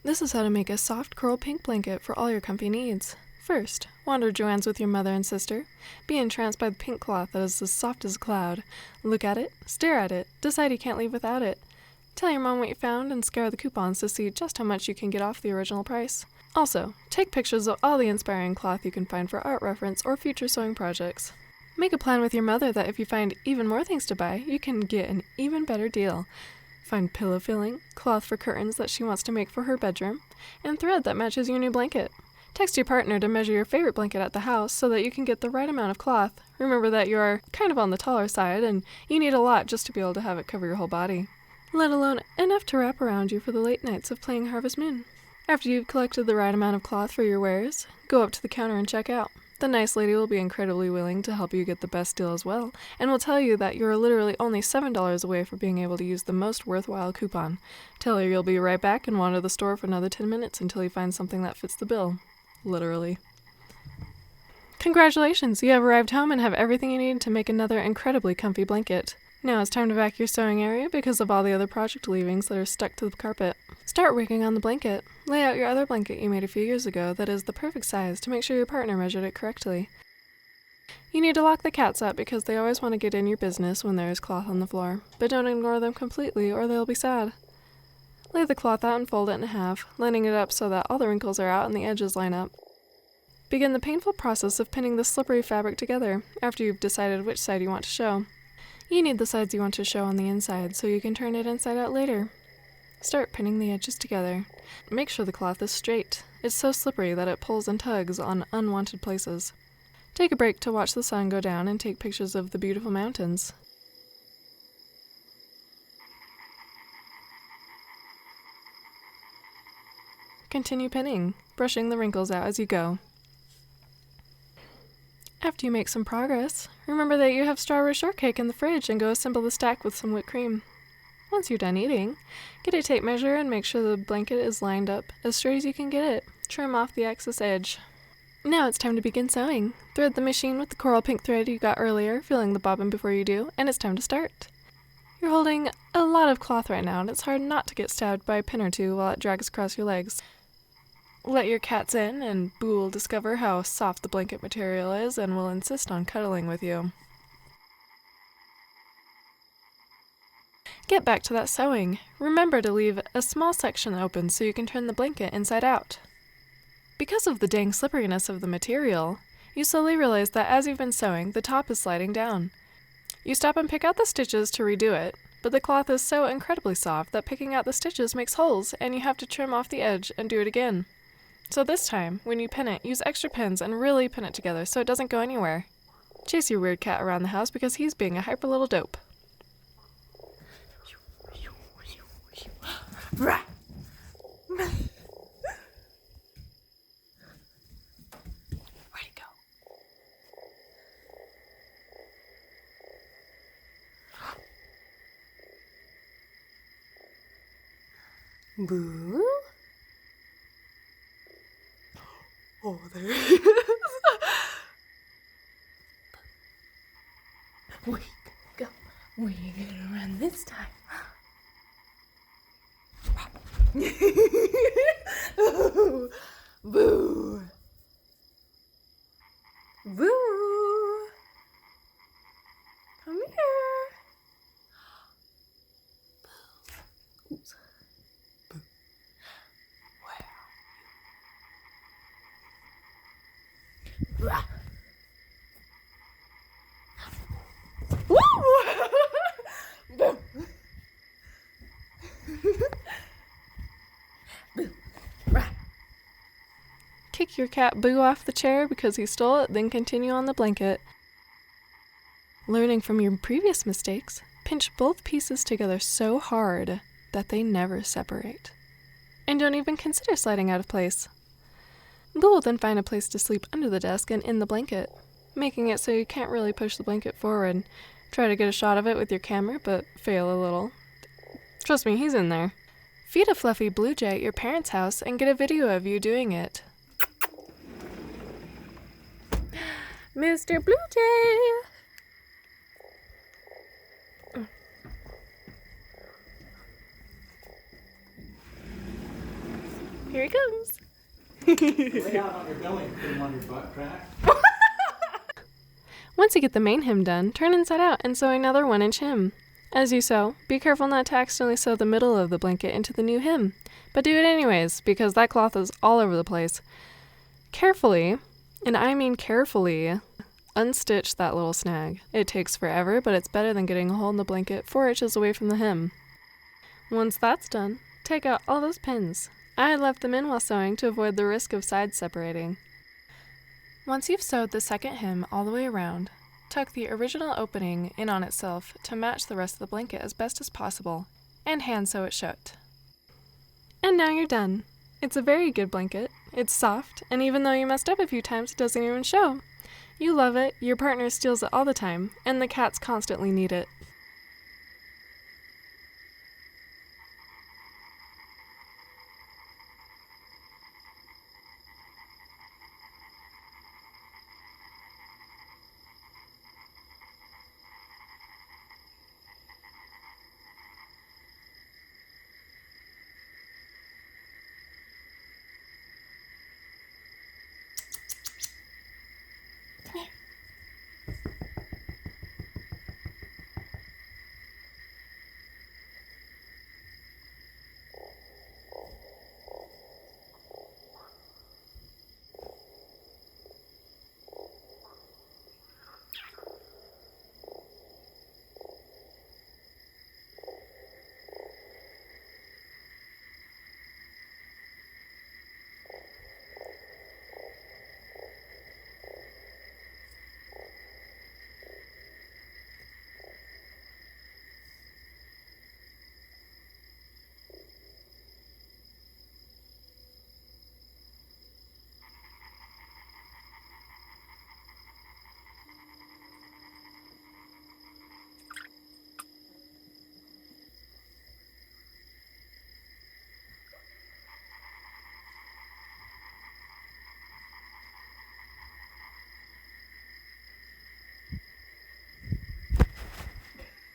This is how to make a soft coral pink blanket for all your comfy needs. First, wander Joanne's with your mother and sister. Be entranced by the pink cloth that is as soft as a cloud. Look at it, stare at it, decide you can't leave without it. Tell your mom what you found and scour the coupons to see just how much you can get off the original price. Also, take pictures of all the inspiring cloth you can find for art reference or future sewing projects. Make a plan with your mother that if you find even more things to buy, you can get an even better deal. Find pillow filling, cloth for curtains that she wants to make for her bedroom, and thread that matches your new blanket. Text your partner to measure your favorite blanket at the house so that you can get the right amount of cloth. Remember that you are kind of on the taller side and you need a lot just to be able to have it cover your whole body, let alone enough to wrap around you for the late nights of playing Harvest Moon. After you've collected the right amount of cloth for your wares, go up to the counter and check out. The nice lady will be incredibly willing to help you get the best deal as well, and will tell you that you're literally only $7 away from being able to use the most worthwhile coupon. Tell her you'll be right back and wander the store for another 10 minutes until you find something that fits the bill. Literally. Congratulations! You have arrived home and have everything you need to make another incredibly comfy blanket. Now it's time to vac your sewing area because of all the other project leavings that are stuck to the carpet. Start working on the blanket. Lay out your other blanket you made a few years ago that is the perfect size to make sure your partner measured it correctly. You need to lock the cats up because they always want to get in your business when there is cloth on the floor, but don't ignore them completely or they'll be sad. Lay the cloth out and fold it in half, lining it up so that all the wrinkles are out and the edges line up. Begin the painful process of pinning the slippery fabric together after you've decided which side you want to show. You need the sides you want to show on the inside so you can turn it inside out later. Start pinning the edges together. Make sure the cloth is straight. It's so slippery that it pulls and tugs on unwanted places. Take a break to watch the sun go down and take pictures of the beautiful mountains. Continue pinning, brushing the wrinkles out as you go. After you make some progress, remember that you have strawberry shortcake in the fridge and go assemble the stack with some whipped cream. Once you're done eating, get a tape measure and make sure the blanket is lined up as straight as you can get it. Trim off the excess edge. Now it's time to begin sewing. Thread the machine with the coral pink thread you got earlier, filling the bobbin before you do, and it's time to start. You're holding a lot of cloth right now, and it's hard not to get stabbed by a pin or two while it drags across your legs. Let your cats in, and Boo will discover how soft the blanket material is and will insist on cuddling with you. Get back to that sewing. Remember to leave a small section open so you can turn the blanket inside out. Because of the dang slipperiness of the material, you slowly realize that as you've been sewing, the top is sliding down. You stop and pick out the stitches to redo it, but the cloth is so incredibly soft that picking out the stitches makes holes and you have to trim off the edge and do it again. So this time, when you pin it, use extra pins and really pin it together so it doesn't go anywhere. Chase your weird cat around the house because he's being a hyper little dope. Where'd it go? Boo? Oh, there he is. We go. We're gonna run this time. Boo! Boo! Boo! Come here. Boo. Oops. Boo. Where are you? Woo! Boo! Kick your cat Boo off the chair because he stole it, then continue on the blanket. Learning from your previous mistakes, pinch both pieces together so hard that they never separate. And don't even consider sliding out of place. Boo will then find a place to sleep under the desk and in the blanket, making it so you can't really push the blanket forward. Try to get a shot of it with your camera, but fail a little. Trust me, he's in there. Feed a fluffy blue jay at your parents' house and get a video of you doing it. Mr. Blue Jay! Here he comes. Lay out on your belly and put him on your butt crack. Once you get the main hem done, turn inside out and sew another 1-inch hem. As you sew, be careful not to accidentally sew the middle of the blanket into the new hem, but do it anyways because that cloth is all over the place. Carefully, and I mean carefully, unstitch that little snag. It takes forever, but it's better than getting a hole in the blanket 4 inches away from the hem. Once that's done, take out all those pins. I had left them in while sewing to avoid the risk of sides separating. Once you've sewed the second hem all the way around, tuck the original opening in on itself to match the rest of the blanket as best as possible, and hand sew it shut. And now you're done. It's a very good blanket. It's soft, and even though you messed up a few times, it doesn't even show. You love it, your partner steals it all the time, and the cats constantly need it.